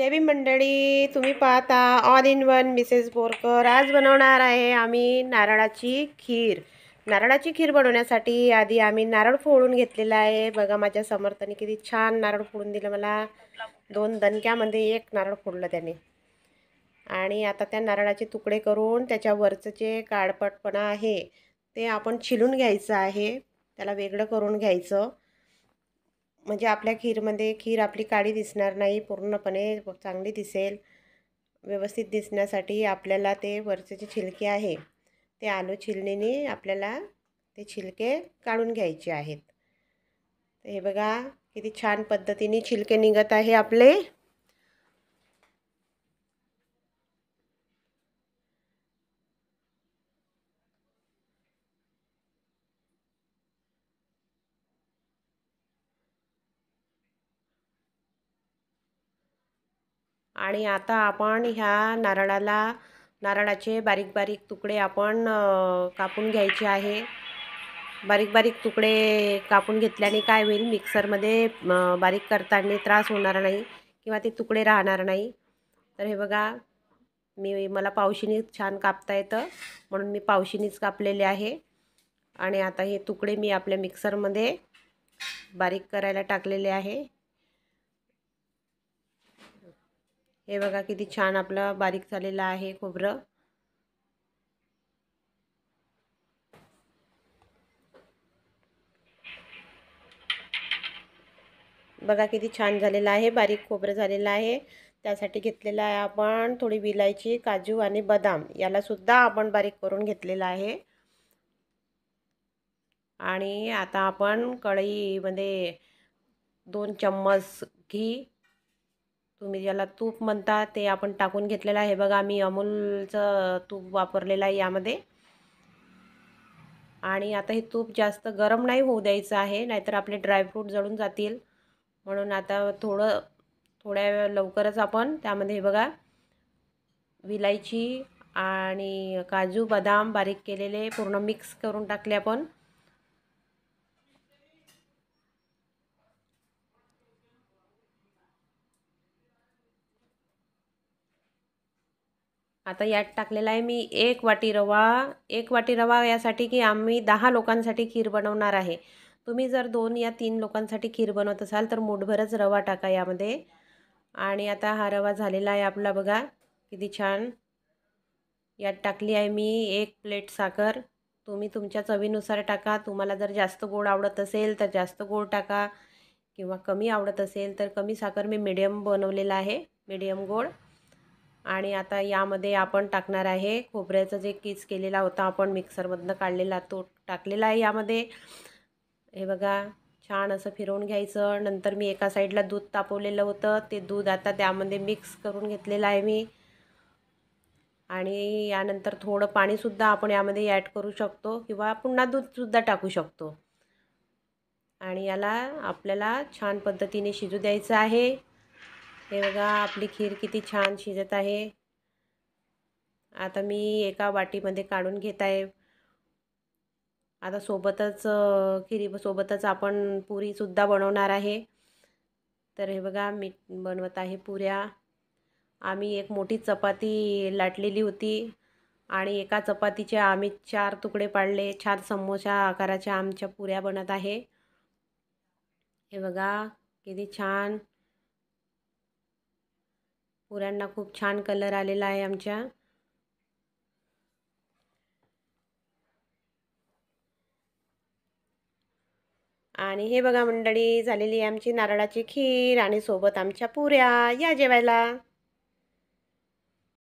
जय भीम मंडळी, तुम्ही पाहता all in one Mrs Borkar. आज बनवणार आहे आम्ही नारळाची खीर। नारळाची खीर बनवण्यासाठी आधी आम्ही नारळ फोडून घेतलेला आहे। बघा माझ्या समर्थाने किती छान नारळ फोडून दिलं मला। 2 दणक्यामध्ये 1 नारळ फोडलं त्याने। आणि आता त्या नारळाचे तुकडे करून त्याच्यावरचं जे काळपटपणा आहे ते आपण छिलून घ्यायचं आहे, त्याला वेगळं करून घ्यायचं। म्हणजे आपल्या खीरमध्ये खीर आपली काळी दिसणार नाही, पूर्णपणे चांगली दिसेल। व्यवस्थित दिसण्यासाठी आपल्याला ते वरचे जे छिलके आहे ते आलू छिलणीने आपल्याला ते छिलके काढून घ्यायचे आहेत। तर हे बघा किती छान पद्धतीने छिलके निघत आहे आपले। आणि आता आपण ह्या नारळाचे बारीक बारीक तुकडे आपण कापून घ्यायचे आहे। बारीक बारीक तुकडे कापून घेतल्याने काय होईल, मिक्सरमध्ये बारीक करताना त्रास होणार नाही किंवा ते तुकडे राहणार नाही। तर हे बघा मला पावशीने छान कापता येतं म्हणून मी पावशीनीच कापलेले आहे। आणि आता हे तुकडे मी आपल्या मिक्सरमध्ये बारीक करायला टाकलेले आहे। हे बघा किती छान आपलं बारीक झालेलं आहे खोबरं। बघा किती छान झालेलं आहे, बारीक खोबरं झालेलं आहे। त्यासाठी घेतलेलं आहे आपण थोडी विलायची, काजू आणि बदाम, याला सुद्धा आपण बारीक करून घेतलेलं आहे। आणि आता आपण कढईमध्ये 2 चम्मच घी, तुम्ही ज्याला तूप म्हणता ते आपण टाकून घेतलेलं आहे। बघा मी अमूलचं तूप वापरलेलं आहे यामध्ये। आणि आता हे तूप जास्त गरम नाही होऊ द्यायचं आहे, नाहीतर आपले ड्रायफ्रूट जळून जातील। म्हणून आता थोड्या लवकरच आपण त्यामध्ये हे बघा विलायची आणि काजू बदाम बारीक केलेले पूर्ण मिक्स करून टाकले आपण। आता यात टाकलेला आहे मी 1 वाटी रवा। 1 वाटी रवा यासाठी की आम्ही 10 लोकांसाठी खीर बनवणार आहे। तुम्ही जर 2 या 3 लोकांसाठी खीर बनवत असाल तर मूठभरच रवा टाका यामध्ये। आणि आता हा रवा झालेला आहे आपला, बघा किती छान। यात टाकली आहे मी 1 प्लेट साखर। तुम्ही तुमच्या चवीनुसार टाका। तुम्हाला जर जास्त गोड आवडत असेल तर जास्त गोड टाका किंवा कमी आवडत असेल तर कमी साखर। मी मीडियम बनवलेला आहे, मीडियम गोड। आणि आता यामध्ये आपण टाकणार आहे खोबऱ्याचा जे कीस केलेला होता आपण मिक्सरमधनं काढलेला, तो टाकलेला आहे यामध्ये। हे बघा छान असं फिरवून घ्यायचं। नंतर मी एका साईडला दूध तापवलेलं होतं, ते दूध आता त्यामध्ये मिक्स करून घेतलेलं आहे मी। आणि यानंतर थोडं पाणीसुद्धा आपण यामध्ये ॲड करू शकतो किंवा पुन्हा दूधसुद्धा टाकू शकतो। आणि याला आपल्याला छान पद्धतीने शिजू द्यायचं आहे। हे बघा आपली खीर किती छान शिजत आहे। आता मी एका वाटीमध्ये काढून घेत आहे। आता खिरीसोबतच आपण पुरीसुद्धा बनवणार आहे। तर हे बघा मी बनवत आहे पुऱ्या। आम्ही एक मोठी चपाती लाटलेली होती आणि एका चपातीचे आम्ही 4 तुकडे पाडले। 4 समोसा आकाराच्या आमच्या पुऱ्या बनत आहे। हे बघा किती छान, पुऱ्यांना खूप छान कलर आलेला आहे आमच्या। आणि हे बघा मंडळी झालेली आहे आमची नारळाची खीर आणि सोबत आमच्या पुऱ्या। या जेवायला।